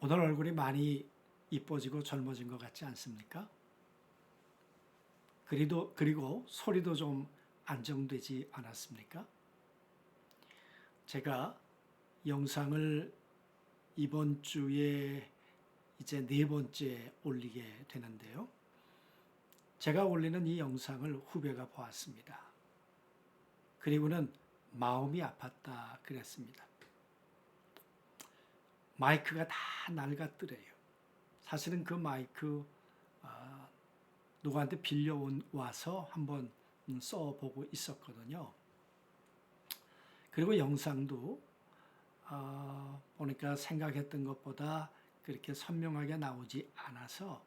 오늘 얼굴이 많이 이뻐지고 젊어진 것 같지 않습니까? 그리고 소리도 좀 안정되지 않았습니까? 제가 영상을 이번 주에 이제 네 번째 올리게 되는데요. 제가 올리는 이 영상을 후배가 보았습니다. 그리고는 마음이 아팠다 그랬습니다. 마이크가 다 낡았더래요. 사실은 그 마이크 누구한테 빌려와서 한번 써보고 있었거든요. 그리고 영상도 보니까 생각했던 것보다 그렇게 선명하게 나오지 않아서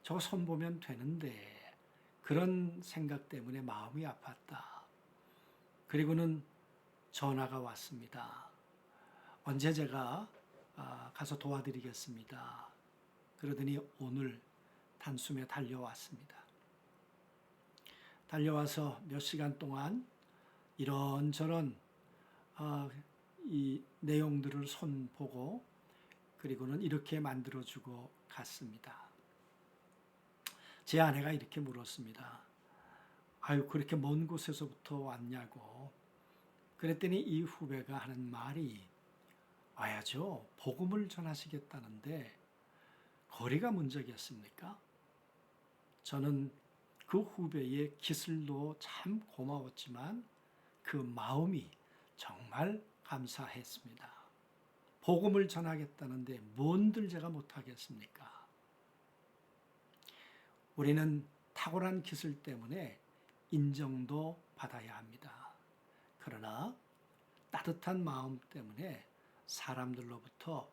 저거 손보면 되는데 그런 생각 때문에 마음이 아팠다. 그리고는 전화가 왔습니다. 언제 제가 가서 도와드리겠습니다. 그러더니 오늘 단숨에 달려왔습니다. 달려와서 몇 시간 동안 이런저런 이 내용들을 손보고 그리고는 이렇게 만들어주고 갔습니다. 제 아내가 이렇게 물었습니다. 아유, 그렇게 먼 곳에서부터 왔냐고. 그랬더니 이 후배가 하는 말이 와야죠. 복음을 전하시겠다는데 거리가 문제겠습니까? 저는 그 후배의 기술도 참 고마웠지만 그 마음이 정말 감사했습니다. 복음을 전하겠다는데 뭔들 제가 못하겠습니까? 우리는 탁월한 기술 때문에 인정도 받아야 합니다. 그러나 따뜻한 마음 때문에 사람들로부터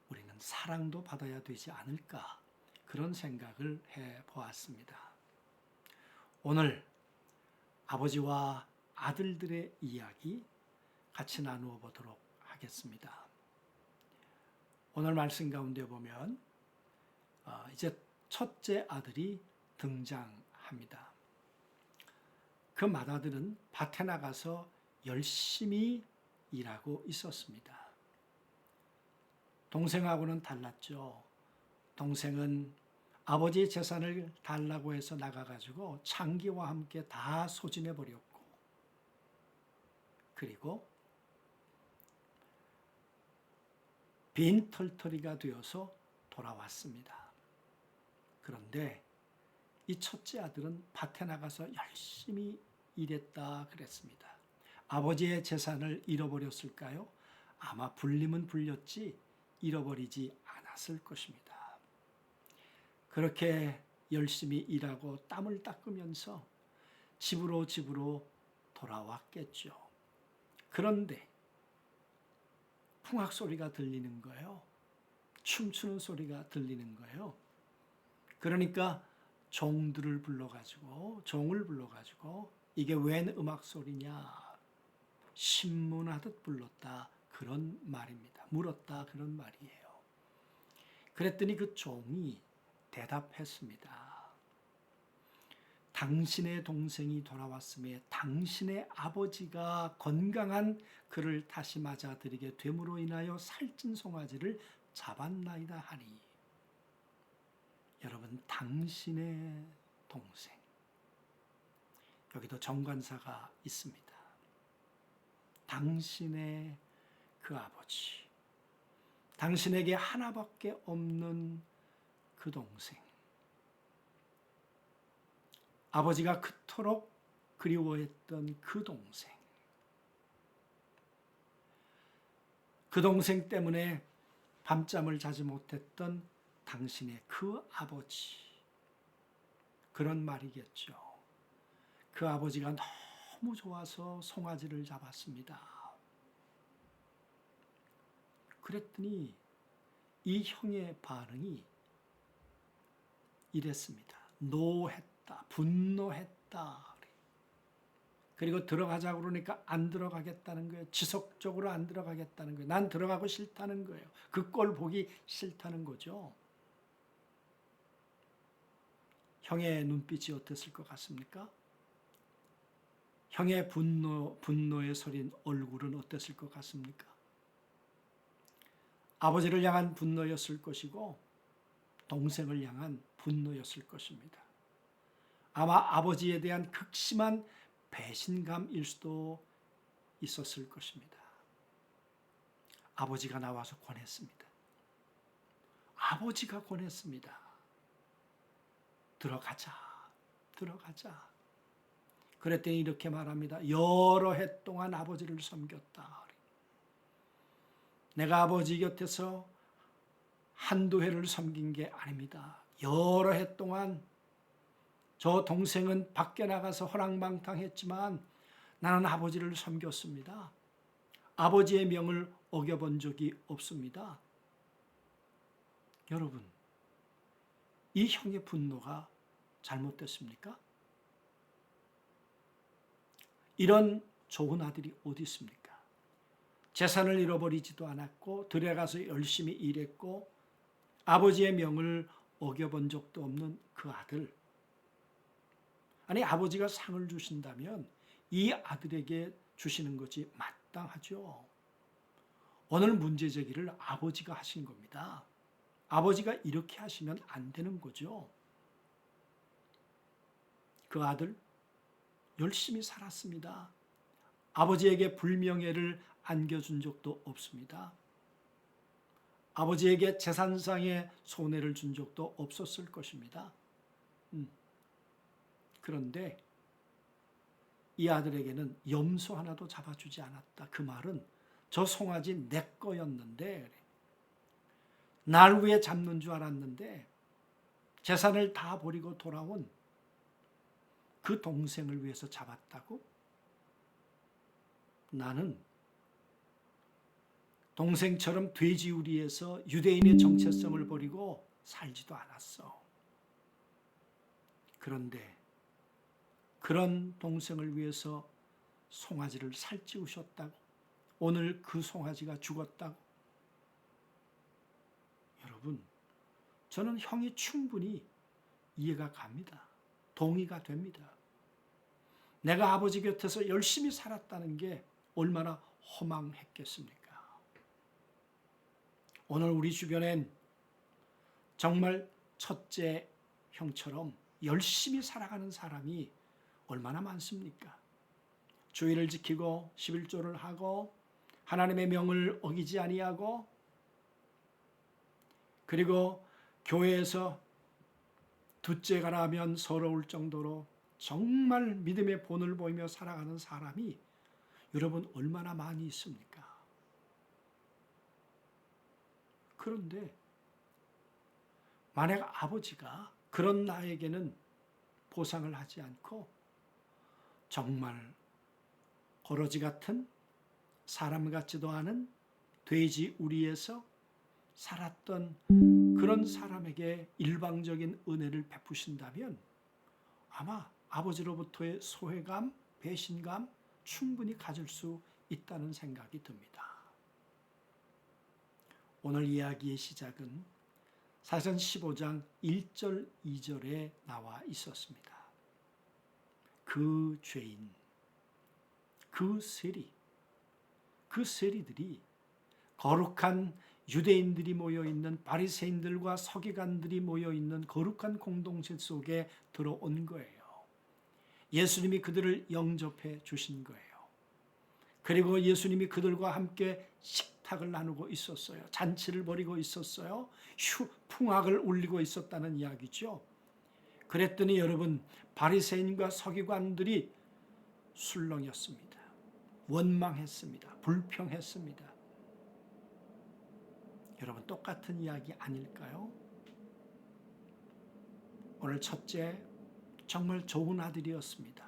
우리는 사랑도 받아야 되지 않을까 그런 생각을 해보았습니다. 오늘 아버지와 아들들의 이야기 같이 나누어 보도록 하겠습니다. 오늘 말씀 가운데 보면 이제 첫째 아들이 등장합니다. 그 맏아들은 밭에 나가서 열심히 일하고 있었습니다. 동생하고는 달랐죠. 동생은 아버지의 재산을 달라고 해서 나가가지고 창기와 함께 다 소진해버렸고 그리고 빈털터리가 되어서 돌아왔습니다. 그런데 이 첫째 아들은 밭에 나가서 열심히 일했다 그랬습니다. 아버지의 재산을 잃어버렸을까요? 아마 불리면 불렸지 잃어버리지 않았을 것입니다. 그렇게 열심히 일하고 땀을 닦으면서 집으로 돌아왔겠죠. 그런데 풍악 소리가 들리는 거예요. 춤추는 소리가 들리는 거예요. 그러니까 종을 불러가지고 이게 웬 음악 소리냐 신문하듯 불렀다 그런 말입니다. 물었다 그런 말이에요. 그랬더니 그 종이 대답했습니다. 당신의 동생이 돌아왔음에 당신의 아버지가 건강한 그를 다시 맞아들이게 됨으로 인하여 살찐 송아지를 잡았나이다 하니 여러분 당신의 동생 여기도 정관사가 있습니다. 당신의 그 아버지 당신에게 하나밖에 없는 그 동생 아버지가 그토록 그리워했던 그 동생 때문에 밤잠을 자지 못했던 당신의 그 아버지 그런 말이겠죠. 그 아버지가 너무 좋아서 송아지를 잡았습니다. 그랬더니 이 형의 반응이 이랬습니다. 노했다. 분노했다. 그리고 들어가자고 그러니까 안 들어가겠다는 거예요. 지속적으로 안 들어가겠다는 거예요. 난 들어가고 싫다는 거예요. 그 꼴 보기 싫다는 거죠. 형의 눈빛이 어땠을 것 같습니까? 형의 분노에 서린 얼굴은 어땠을 것 같습니까? 아버지를 향한 분노였을 것이고 동생을 향한 분노였을 것입니다. 아마 아버지에 대한 극심한 배신감일 수도 있었을 것입니다. 아버지가 나와서 권했습니다. 아버지가 권했습니다. 들어가자. 들어가자. 그랬더니 이렇게 말합니다. 여러 해 동안 아버지를 섬겼다. 내가 아버지 곁에서 한두 해를 섬긴 게 아닙니다. 여러 해 동안 저 동생은 밖에 나가서 허랑방탕했지만 나는 아버지를 섬겼습니다. 아버지의 명을 어겨본 적이 없습니다. 여러분, 이 형의 분노가 잘못됐습니까? 이런 좋은 아들이 어디 있습니까? 재산을 잃어버리지도 않았고 들에 가서 열심히 일했고 아버지의 명을 어겨본 적도 없는 그 아들. 아니, 아버지가 상을 주신다면 이 아들에게 주시는 것이 마땅하죠. 오늘 문제 제기를 아버지가 하신 겁니다. 아버지가 이렇게 하시면 안 되는 거죠. 그 아들 열심히 살았습니다. 아버지에게 불명예를 안겨준 적도 없습니다. 아버지에게 재산상의 손해를 준 적도 없었을 것입니다. 그런데 이 아들에게는 염소 하나도 잡아주지 않았다. 그 말은 저 송아지 내 거였는데 날 위해 잡는 줄 알았는데 재산을 다 버리고 돌아온 그 동생을 위해서 잡았다고? 나는 동생처럼 돼지우리에서 유대인의 정체성을 버리고 살지도 않았어. 그런데 그런 동생을 위해서 송아지를 살찌우셨다고? 오늘 그 송아지가 죽었다고? 여러분, 저는 형이 충분히 이해가 갑니다. 동의가 됩니다. 내가 아버지 곁에서 열심히 살았다는 게 얼마나 허망했겠습니까? 오늘 우리 주변엔 정말 첫째 형처럼 열심히 살아가는 사람이 얼마나 많습니까? 주의를 지키고 11조를 하고 하나님의 명을 어기지 아니하고 그리고 교회에서 둘째가 나면 서러울 정도로 정말 믿음의 본을 보이며 살아가는 사람이 여러분 얼마나 많이 있습니까? 그런데 만약 아버지가 그런 나에게는 보상을 하지 않고 정말 거러지 같은 사람 같지도 않은 돼지 우리에서 살았던 그런 사람에게 일방적인 은혜를 베푸신다면 아마 아버지로부터의 소외감, 배신감 충분히 가질 수 있다는 생각이 듭니다. 오늘 이야기의 시작은 사전 15장 1절, 2절에 나와 있었습니다. 그 죄인, 그 세리들이 거룩한 유대인들이 모여있는 바리새인들과 서기관들이 모여있는 거룩한 공동체 속에 들어온 거예요. 예수님이 그들을 영접해 주신 거예요. 그리고 예수님이 그들과 함께 식탁을 나누고 있었어요. 잔치를 벌이고 있었어요. 풍악을 울리고 있었다는 이야기죠. 그랬더니 여러분, 바리새인과 서기관들이 술렁였습니다. 원망했습니다. 불평했습니다. 여러분, 똑같은 이야기 아닐까요? 오늘 첫째, 정말 좋은 아들이었습니다.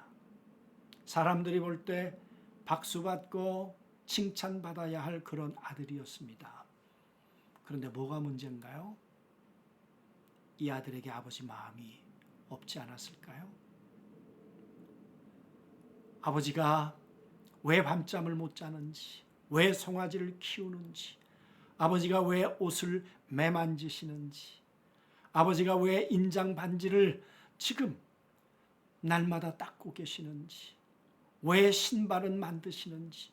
사람들이 볼 때 박수받고 칭찬받아야 할 그런 아들이었습니다. 그런데 뭐가 문제인가요? 이 아들에게 아버지 마음이 없지 않았을까요? 아버지가 왜 밤잠을 못 자는지, 왜 송아지를 키우는지, 아버지가 왜 옷을 매만지시는지, 아버지가 왜 인장 반지를 지금 날마다 닦고 계시는지, 왜 신발은 만드시는지,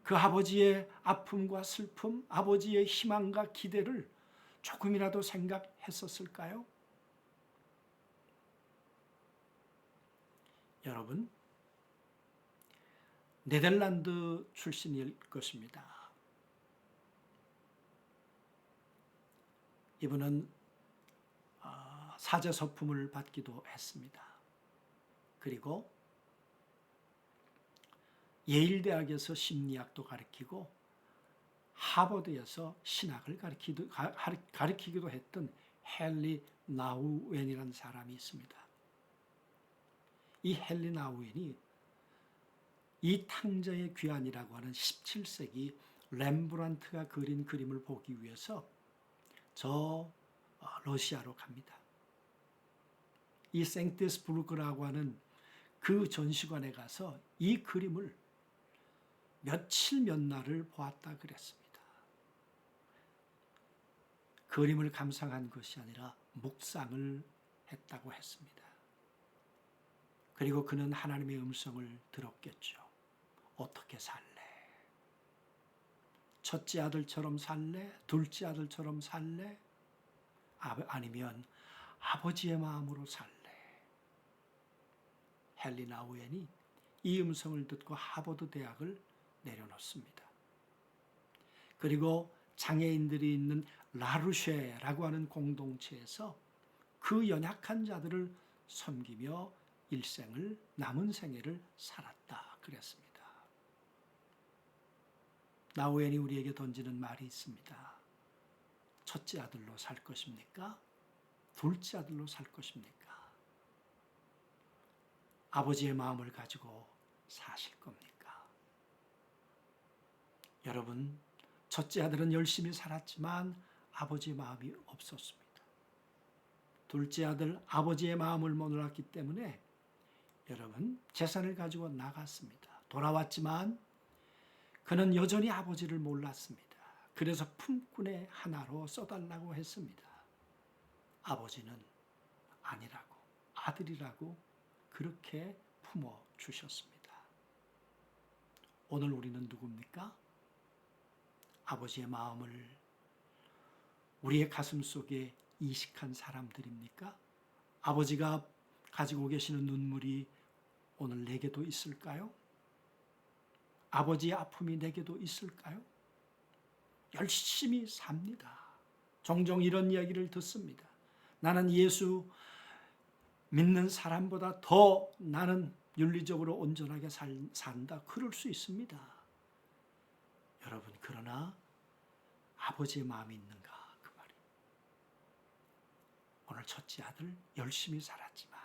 그 아버지의 아픔과 슬픔, 아버지의 희망과 기대를 조금이라도 생각했었을까요? 여러분, 네덜란드 출신일 것입니다. 이분은 사제서품을 받기도 했습니다. 그리고 예일대학에서 심리학도 가르치고 하버드에서 신학을 가르치기도 했던 헨리 나우엔이라는 사람이 있습니다. 이 헨리 나우엔이 이 탕자의 귀환이라고 하는 17세기 렘브란트가 그린 그림을 보기 위해서 저 러시아로 갑니다. 이 생테스부르크라고 하는 그 전시관에 가서 이 그림을 며칠 몇 날을 보았다 그랬습니다. 그림을 감상한 것이 아니라 묵상을 했다고 했습니다. 그리고 그는 하나님의 음성을 들었겠죠. 어떻게 살래? 첫째 아들처럼 살래? 둘째 아들처럼 살래? 아니면 아버지의 마음으로 살래? 헨리 나우엔이 이 음성을 듣고 하버드 대학을 내려놓습니다. 그리고 장애인들이 있는 라루쉐라고 하는 공동체에서 그 연약한 자들을 섬기며 일생을 남은 생애를 살았다 그랬습니다. 나우엔이 우리에게 던지는 말이 있습니다. 첫째 아들로 살 것입니까? 둘째 아들로 살 것입니까? 아버지의 마음을 가지고 사실 겁니까? 여러분, 첫째 아들은 열심히 살았지만 아버지의 마음이 없었습니다. 둘째 아들 아버지의 마음을 못 알았기 때문에 여러분 재산을 가지고 나갔습니다. 돌아왔지만 그는 여전히 아버지를 몰랐습니다. 그래서 품꾼의 하나로 써달라고 했습니다. 아버지는 아니라고, 아들이라고 그렇게 품어주셨습니다. 오늘 우리는 누굽니까? 아버지의 마음을 우리의 가슴 속에 이식한 사람들입니까? 아버지가 가지고 계시는 눈물이 오늘 내게도 있을까요? 아버지의 아픔이 내게도 있을까요? 열심히 삽니다. 종종 이런 이야기를 듣습니다. 나는 예수 믿는 사람보다 더 나는 윤리적으로 온전하게 산다. 그럴 수 있습니다. 여러분, 그러나 아버지의 마음이 있는가? 그 말이. 오늘 첫째 아들 열심히 살았지만,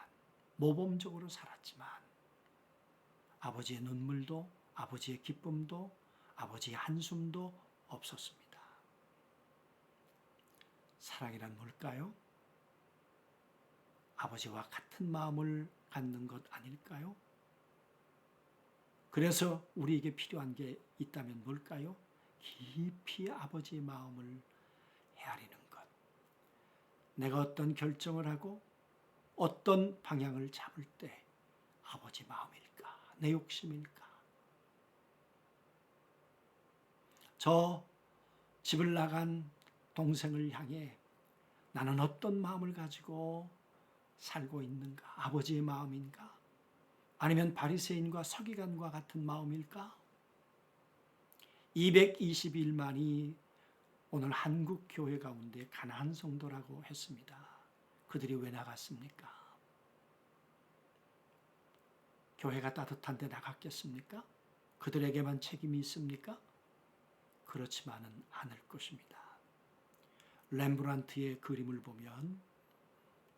모범적으로 살았지만, 아버지의 눈물도, 아버지의 기쁨도, 아버지의 한숨도 없었습니다. 사랑이란 뭘까요? 아버지와 같은 마음을 갖는 것 아닐까요? 그래서 우리에게 필요한 게 있다면 뭘까요? 깊이 아버지의 마음을 헤아리는 것. 내가 어떤 결정을 하고 어떤 방향을 잡을 때 아버지 마음일까? 내 욕심일까? 저 집을 나간 동생을 향해 나는 어떤 마음을 가지고 살고 있는가? 아버지의 마음인가? 아니면 바리새인과 서기관과 같은 마음일까? 221만이 오늘 한국 교회 가운데 가나안 성도라고 했습니다. 그들이 왜 나갔습니까? 교회가 따뜻한데 나갔겠습니까? 그들에게만 책임이 있습니까? 그렇지만은 않을 것입니다. 렘브란트의 그림을 보면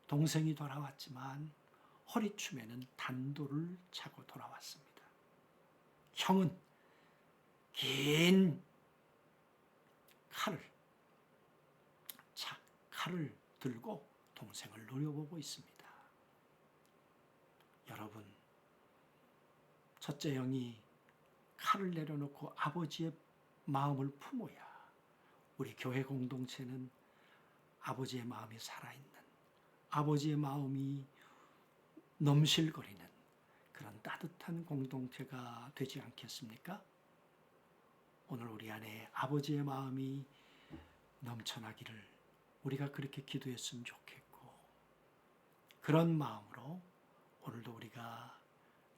동생이 돌아왔지만 허리춤에는 단도를 차고 돌아왔습니다. 형은 긴 칼을 들고 동생을 노려보고 있습니다. 여러분, 첫째 형이 칼을 내려놓고 아버지의 마음을 품어야 우리 교회 공동체는 아버지의 마음이 살아있는, 아버지의 마음이 넘실거리는 그런 따뜻한 공동체가 되지 않겠습니까? 오늘 우리 안에 아버지의 마음이 넘쳐나기를 우리가 그렇게 기도했으면 좋겠고, 그런 마음으로 오늘도 우리가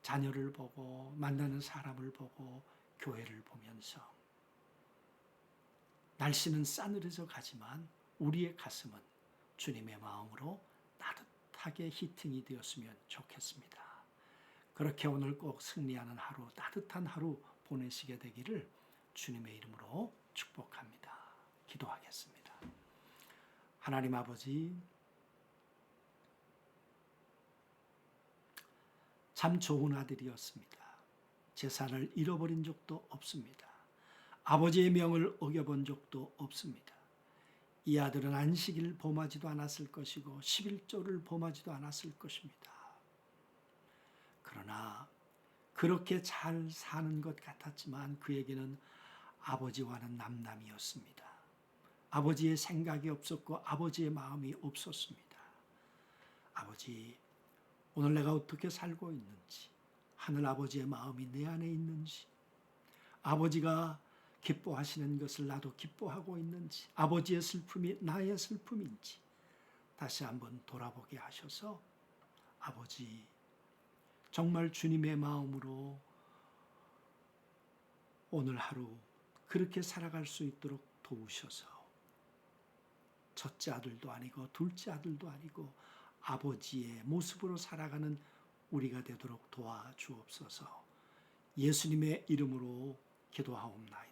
자녀를 보고 만나는 사람을 보고 교회를 보면서 날씨는 싸늘해져 가지만 우리의 가슴은 주님의 마음으로 따뜻하게 히팅이 되었으면 좋겠습니다. 그렇게 오늘 꼭 승리하는 하루, 따뜻한 하루 보내시게 되기를 주님의 이름으로 축복합니다. 기도하겠습니다. 하나님 아버지, 참 좋은 아들이었습니다. 재산을 잃어버린 적도 없습니다. 아버지의 명을 어겨본 적도 없습니다. 이 아들은 안식일 범하지도 않았을 것이고 11조를 범하지도 않았을 것입니다. 그러나 그렇게 잘 사는 것 같았지만 그에게는 아버지와는 남남이었습니다. 아버지의 생각이 없었고 아버지의 마음이 없었습니다. 아버지, 오늘 내가 어떻게 살고 있는지, 하늘 아버지의 마음이 내 안에 있는지, 아버지가 기뻐하시는 것을 나도 기뻐하고 있는지, 아버지의 슬픔이 나의 슬픔인지 다시 한번 돌아보게 하셔서 아버지, 정말 주님의 마음으로 오늘 하루 그렇게 살아갈 수 있도록 도우셔서 첫째 아들도 아니고 둘째 아들도 아니고 아버지의 모습으로 살아가는 우리가 되도록 도와주옵소서. 예수님의 이름으로 기도하옵나이다.